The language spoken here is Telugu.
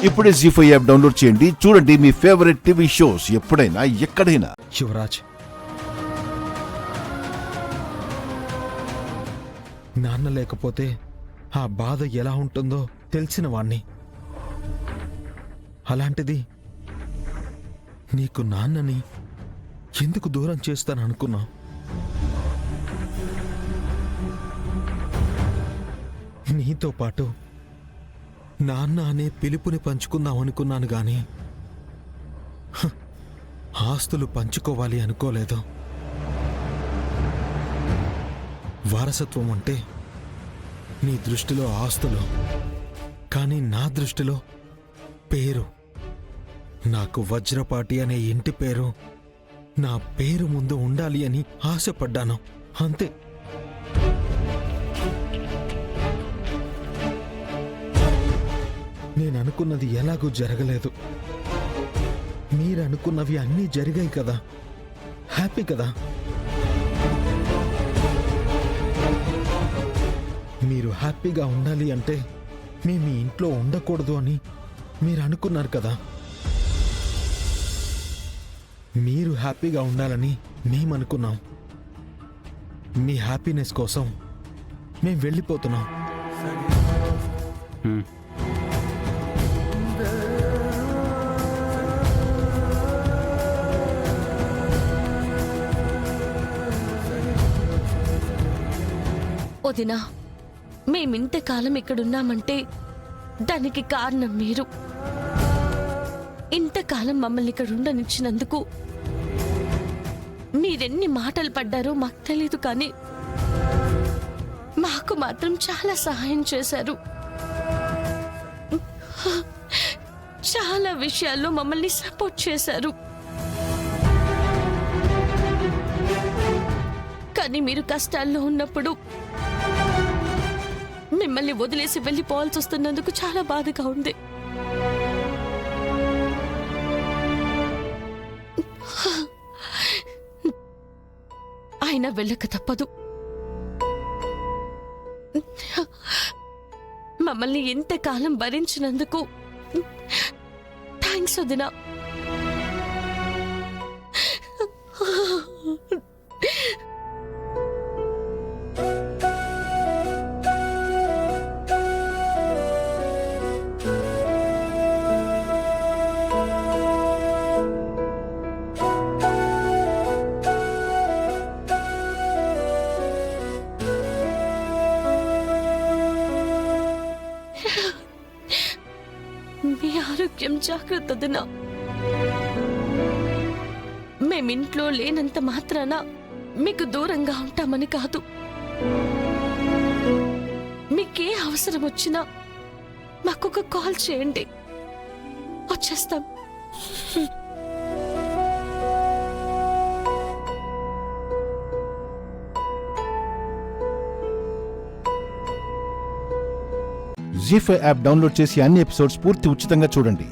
ఇప్పుడే జీ5 యాప్ డౌన్లోడ్ చేయండి. చూడండి మీ ఫేవరెట్ టీవీ షోస్ ఎప్పుడైనా ఎక్కడైనా. యువరాజ్, నాన్న లేకపోతే ఆ బాధ ఎలా ఉంటుందో తెలిసిన వాణ్ణి. అలాంటిది నీకు నాన్నని ఎందుకు దూరం చేస్తాననుకున్నా? నీతో పాటు నాన్న అనే పిలుపుని పంచుకుందామనుకున్నాను గాని ఆస్తులు పంచుకోవాలి అనుకోలేదు. వారసత్వం అంటే నీ దృష్టిలో ఆస్తులు, కానీ నా దృష్టిలో పేరు. నాకు వజ్రపాటి అనే ఇంటి పేరు నా పేరు ముందు ఉండాలి అని ఆశపడ్డాను, అంతే. నేననుకున్నది ఎలాగూ జరగలేదు. మీరనుకున్నవి అన్నీ జరిగాయి కదా, హ్యాపీ కదా. మీరు హ్యాపీగా ఉండాలి అంటే మేము ఈ ఇంట్లో ఉండకూడదు అని మీరు అనుకున్నారు కదా. మీరు హ్యాపీగా ఉండాలని మేమనుకున్నాం. మీ హ్యాపీనెస్ కోసం మేము వెళ్ళిపోతున్నాం. వదినా, మేమింతకాలం ఇక్కడున్నామంటే దానికి కారణం మీరు. ఇంతకాలం మమ్మల్ని ఇక్కడ ఉండనిచ్చినందుకు మీరెన్ని మాటలు పడ్డారో మాకు తెలీదు, కానీ మాకు మాత్రం చాలా సహాయం చేశారు. చాలా విషయాల్లో మమ్మల్ని సపోర్ట్ చేశారు. కానీ మీరు కష్టాల్లో ఉన్నప్పుడు మిమ్మల్ని వదిలేసి వెళ్ళిపోవాల్సి వస్తున్నందుకు చాలా బాధగా ఉంది. అయినా వెళ్ళక తప్పదు. మమ్మల్ని ఎంతకాలం భరించినందుకు థ్యాంక్స్ వదినా. మీ ఆరోగ్యం జాగ్రత్త వదినా. మేమింట్లో లేనంత మాత్రాన మీకు దూరంగా ఉంటామని కాదు. మీకే అవసరం వచ్చినా మాకొక కాల్ చేయండి, వచ్చేస్తాం. జీ5 యాప్ డౌన్లోడ్ చేసి అన్ని ఎపిసోడ్స్ పూర్తి ఉచితంగా చూడండి.